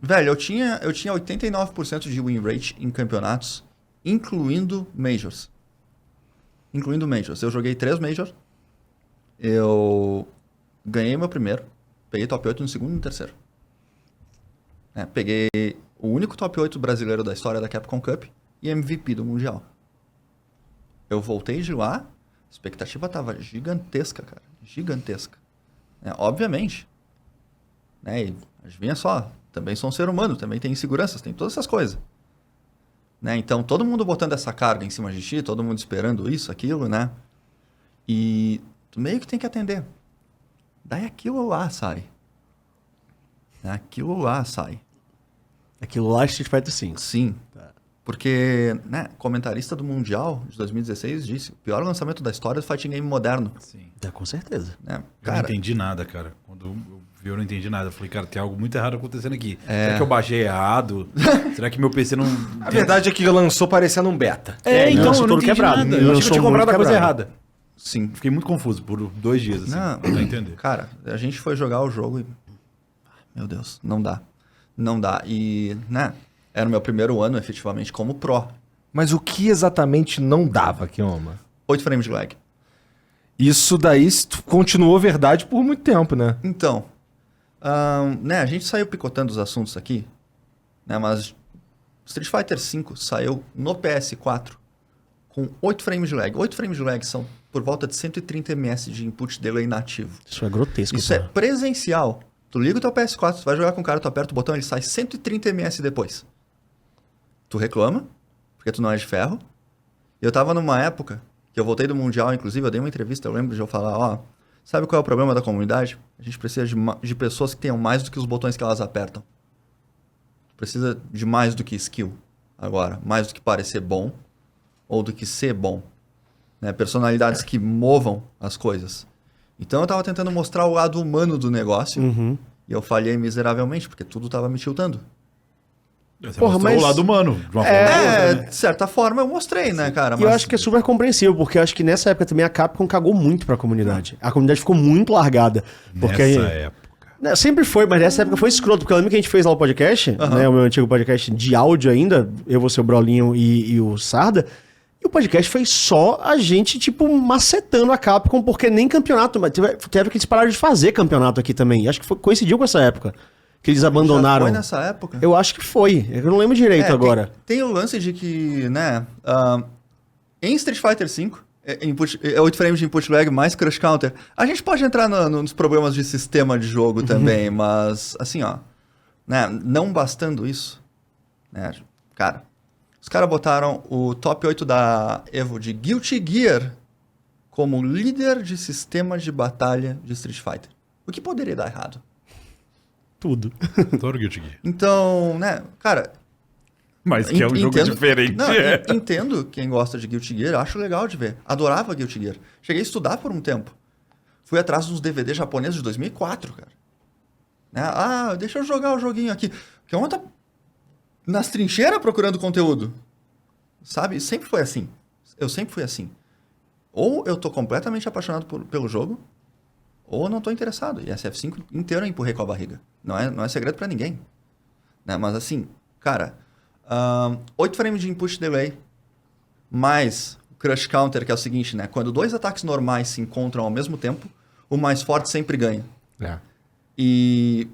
Velho, eu tinha 89% de win rate em campeonatos, incluindo Majors. Eu joguei 3 Majors. Eu ganhei meu primeiro. Peguei top 8 no segundo e no terceiro. Peguei o único top 8 brasileiro da história da Capcom Cup e MVP do Mundial. Eu voltei de lá, a expectativa tava gigantesca, cara. Gigantesca. Obviamente. E adivinha só, também sou um ser humano, também tem inseguranças, tem todas essas coisas. Então, todo mundo botando essa carga em cima de ti, todo mundo esperando isso, aquilo, né? E tu meio que tem que atender. Daí aquilo lá sai. Aquilo lá é Street Fighter V. Sim. Tá. Porque, comentarista do Mundial de 2016 disse, o pior lançamento da história do fighting game moderno. Sim. Com certeza. Eu não entendi nada, cara. Quando eu vi, eu não entendi nada. Eu falei, cara, tem algo muito errado acontecendo aqui. Será que eu baixei errado? Será que meu PC não... A verdade é que lançou parecendo um beta. Então, eu não entendi quebrado. nada. Eu achei que eu tinha comprado a coisa errada. Sim. Fiquei muito confuso por 2 dias, assim, pra entender. Cara, a gente foi jogar o jogo e... Meu Deus, não dá. Não dá. E, era o meu primeiro ano, efetivamente, como pro. Mas o que exatamente não dava, Kioma? 8 frames de lag. Isso daí continuou verdade por muito tempo, né? Então, a gente saiu picotando os assuntos aqui, mas Street Fighter V saiu no PS4 com 8 frames de lag. 8 frames de lag são por volta de 130 ms de input delay nativo. Isso é grotesco. Isso é presencial. Tu liga o teu PS4, tu vai jogar com o cara, tu aperta o botão, ele sai 130 ms depois. Tu reclama, porque tu não é de ferro. E eu tava numa época que eu voltei do Mundial, inclusive, eu dei uma entrevista, eu lembro de eu falar, sabe qual é o problema da comunidade? A gente precisa de pessoas que tenham mais do que os botões que elas apertam. Precisa de mais do que skill agora, mais do que parecer bom ou do que ser bom. Personalidades que movam as coisas. Então eu tava tentando mostrar o lado humano do negócio e eu falhei miseravelmente, porque tudo tava me tiltando. Você mostrou o lado humano, de uma forma outra, né? De certa forma eu mostrei, cara? E eu acho que é super compreensível, porque eu acho que nessa época também a Capcom cagou muito pra comunidade. A comunidade ficou muito largada. Porque nessa época. Sempre foi, mas nessa época foi escroto, porque eu lembro que a gente fez lá o podcast, o meu antigo podcast de áudio ainda, eu, você, o Brolinho e o Sarda, e o podcast foi só a gente, macetando a Capcom, porque nem campeonato, mas teve que eles pararam de fazer campeonato aqui também. Acho que coincidiu com essa época. Que eles abandonaram. Já foi nessa época? Eu acho que foi. Eu não lembro direito agora. Tem o lance de que, em Street Fighter V, 8 frames de input lag mais crush counter, a gente pode entrar nos problemas de sistema de jogo também, mas, assim, não bastando isso, cara, os caras botaram o top 8 da Evo de Guilty Gear como líder de sistema de batalha de Street Fighter. O que poderia dar errado? Tudo. Adoro Guilty Gear. Então, cara... Mas que é um jogo diferente. Entendo quem gosta de Guilty Gear, acho legal de ver. Adorava Guilty Gear. Cheguei a estudar por um tempo. Fui atrás dos DVD japoneses de 2004, cara. Deixa eu jogar o joguinho aqui. Porque uma tá nas trincheiras procurando conteúdo. Sabe? Sempre foi assim. Eu sempre fui assim. Ou eu tô completamente apaixonado pelo jogo, ou eu não tô interessado. E SF5 inteiro eu empurrei com a barriga. Não é segredo pra ninguém. Mas assim, cara... 8 frames de input delay, mais o crush counter, que é o seguinte, quando 2 ataques normais se encontram ao mesmo tempo, o mais forte sempre ganha. E,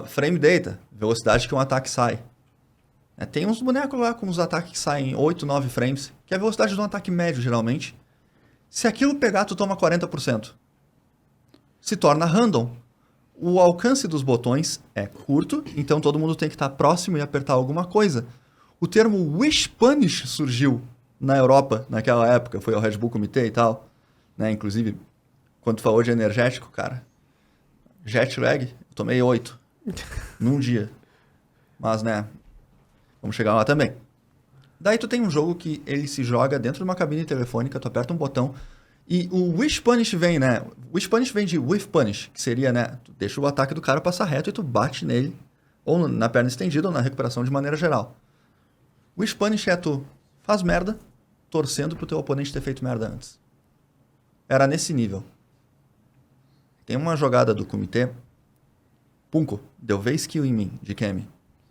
frame data, velocidade que um ataque sai. Tem uns bonecos lá com os ataques que saem em 8, 9 frames, que é a velocidade de um ataque médio, geralmente. Se aquilo pegar, tu toma 40%. Se torna random. O alcance dos botões é curto, então todo mundo tem que estar próximo e apertar alguma coisa. O termo Wish Punish surgiu na Europa naquela época, foi ao Red Bull Comitê e tal. Inclusive, quando tu falou de energético, cara, jet lag, eu tomei 8 num dia. Mas, vamos chegar lá também. Daí tu tem um jogo que ele se joga dentro de uma cabine telefônica, tu aperta um botão, e o Wish Punish vem, Wish Punish vem de Whiff Punish, que seria, tu deixa o ataque do cara passar reto e tu bate nele, ou na perna estendida, ou na recuperação de maneira geral. Wish Punish é tu faz merda, torcendo pro teu oponente ter feito merda antes. Era nesse nível. Tem uma jogada do comitê, Punko, deu V-skill em mim, de Kemi.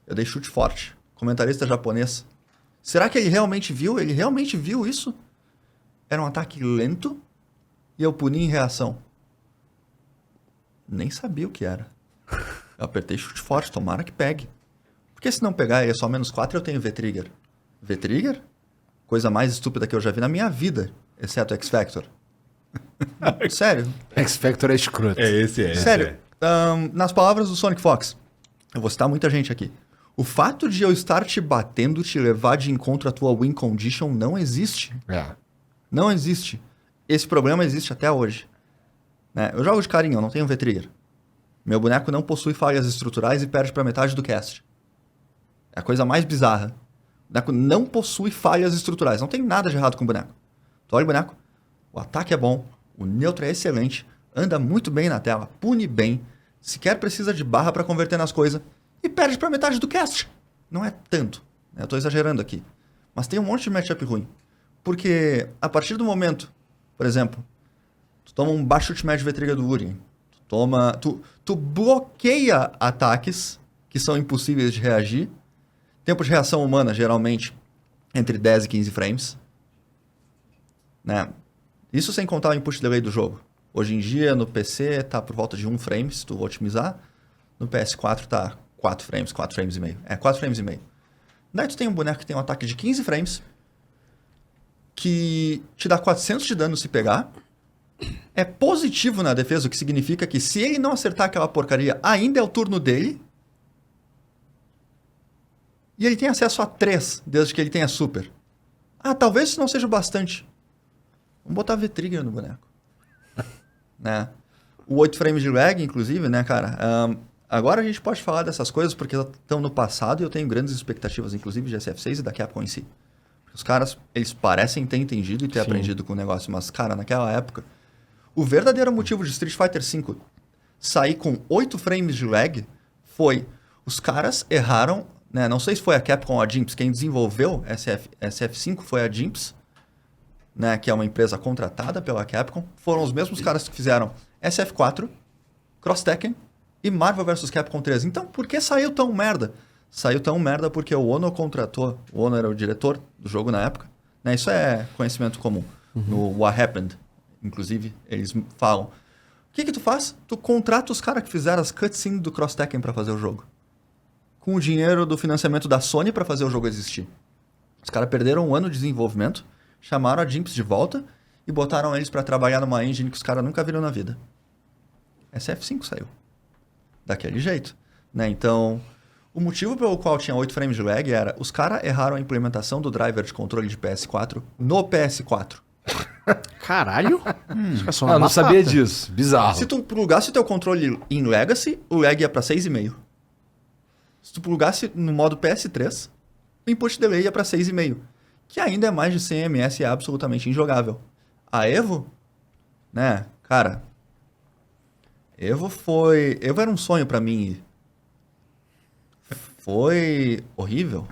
Eu dei chute forte. Comentarista japonês. Será que ele realmente viu? Ele realmente viu isso? Era um ataque lento e eu puni em reação. Nem sabia o que era. Eu apertei chute forte, tomara que pegue. Porque se não pegar, ele é só -4 e eu tenho V-Trigger. V-Trigger? Coisa mais estúpida que eu já vi na minha vida, exceto X-Factor. Sério. X-Factor é escroto. Sério. Nas palavras do Sonic Fox, eu vou citar muita gente aqui. O fato de eu estar te batendo te levar de encontro à tua win condition não existe. Não existe. Esse problema existe até hoje. Né? Eu jogo de carinho, eu não tenho V-Trigger. Meu boneco não possui falhas estruturais e perde pra metade do cast. É a coisa mais bizarra. O boneco não possui falhas estruturais. Não tem nada de errado com o boneco. Tu olha o boneco, o ataque é bom, o neutro é excelente, anda muito bem na tela, pune bem, sequer precisa de barra pra converter nas coisas e perde pra metade do cast. Não é tanto. Né? Eu tô exagerando aqui. Mas tem um monte de matchup ruim. Porque a partir do momento, por exemplo, tu toma um baixo chute médio V-Trigger do Urien, tu bloqueia ataques que são impossíveis de reagir. Tempo de reação humana, geralmente, entre 10 e 15 frames. Né? Isso sem contar o input delay do jogo. Hoje em dia, no PC, tá por volta de 1 frame, se tu otimizar. No PS4 tá 4 frames, 4 frames e meio. 4 frames e meio. Daí tu tem um boneco que tem um ataque de 15 frames, que te dá 400 de dano se pegar. É positivo na defesa, o que significa que se ele não acertar aquela porcaria, ainda é o turno dele. E ele tem acesso a 3, desde que ele tenha super. Talvez isso não seja o bastante. Vamos botar V-Trigger no boneco. Né? O 8 frames de lag, inclusive, né, cara? Agora a gente pode falar dessas coisas porque estão no passado e eu tenho grandes expectativas, inclusive de SF6 e da Capcom em si. Os caras, eles parecem ter entendido e ter aprendido com o negócio, mas, cara, naquela época, o verdadeiro motivo de Street Fighter V sair com 8 frames de lag foi os caras erraram, né? Não sei se foi a Capcom ou a Jimps, quem desenvolveu SF5 foi a Jimps, né? Que é uma empresa contratada pela Capcom. Foram os mesmos caras que fizeram SF4, Cross Tekken e Marvel vs Capcom 3. Então, por que saiu tão merda? Saiu tão merda porque o Ono contratou, o Ono era o diretor do jogo na época, né? Isso é conhecimento comum. No What Happened, inclusive, eles falam. O que tu faz? Tu contrata os caras que fizeram as cutscenes do Cross Tekken pra fazer o jogo. Com o dinheiro do financiamento da Sony pra fazer o jogo existir. Os caras perderam um ano de desenvolvimento, chamaram a Jimps de volta e botaram eles pra trabalhar numa engine que os caras nunca viram na vida. SF5 saiu. Daquele jeito. Né? Então, o motivo pelo qual tinha 8 frames de lag era os caras erraram a implementação do driver de controle de PS4 no PS4. Caralho? Eu não sabia disso. Bizarro. Se tu plugasse o teu controle em Legacy, o lag ia pra 6,5. Se tu plugasse no modo PS3, o input delay ia pra 6,5. Que ainda é mais de 100 ms e é absolutamente injogável. A Evo, né, cara... Evo era um sonho pra mim. Foi horrível.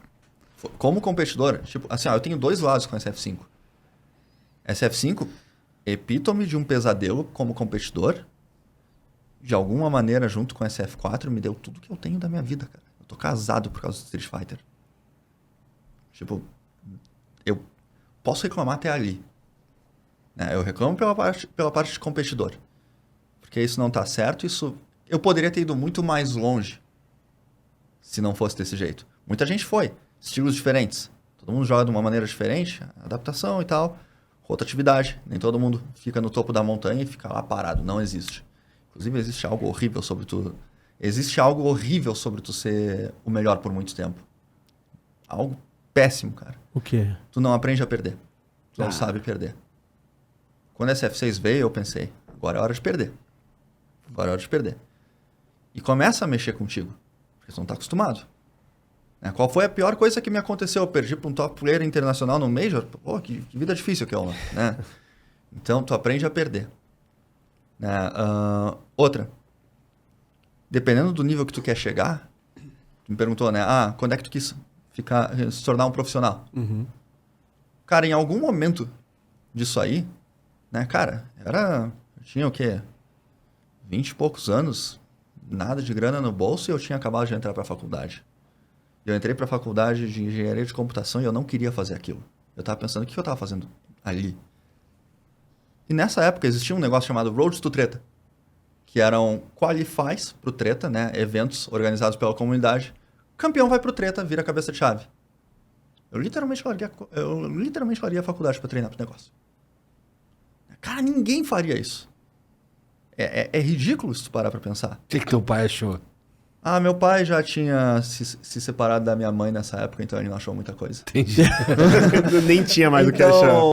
Como competidor, tipo, assim, eu tenho 2 lados com SF5. SF5, epítome de um pesadelo como competidor. De alguma maneira, junto com SF4, me deu tudo que eu tenho da minha vida, cara. Eu tô casado por causa do Street Fighter. Tipo, eu posso reclamar até ali. Né? Eu reclamo pela parte de competidor. Porque isso não tá certo, eu poderia ter ido muito mais longe se não fosse desse jeito. Muita gente foi, estilos diferentes. Todo mundo joga de uma maneira diferente, adaptação e tal, rotatividade. Nem todo mundo fica no topo da montanha e fica lá parado, não existe. Inclusive existe algo horrível sobre tu ser o melhor por muito tempo. Algo péssimo, cara. O quê? Tu não aprende a perder. Tu não sabe perder. Quando a SF6 veio, eu pensei, agora é hora de perder. Agora é hora de perder. E começa a mexer contigo. Porque tu não tá acostumado. Né? Qual foi a pior coisa que me aconteceu? Eu perdi pra um top player internacional no Major? Pô, que vida difícil que é uma, né? Então, tu aprende a perder. Né? Outra. Dependendo do nível que tu quer chegar, tu me perguntou, né? Quando é que tu quis se tornar um profissional? Uhum. Cara, em algum momento disso aí, né, cara, eu tinha o quê? 20 e poucos anos, nada de grana no bolso e eu tinha acabado de entrar para a faculdade. Eu entrei para a faculdade de engenharia de computação e eu não queria fazer aquilo. Eu estava pensando, o que eu estava fazendo ali? E nessa época existia um negócio chamado Roads to Treta, que eram qualifies pro Treta, né? Eventos organizados pela comunidade. O campeão vai pro Treta, vira cabeça de chave. Eu literalmente larguei a faculdade para treinar pro negócio. Cara, ninguém faria isso. É ridículo se tu parar pra pensar. O que teu pai achou? Ah, meu pai já tinha se separado da minha mãe nessa época, então ele não achou muita coisa. Entendi. Nem tinha mais o que Então, achar.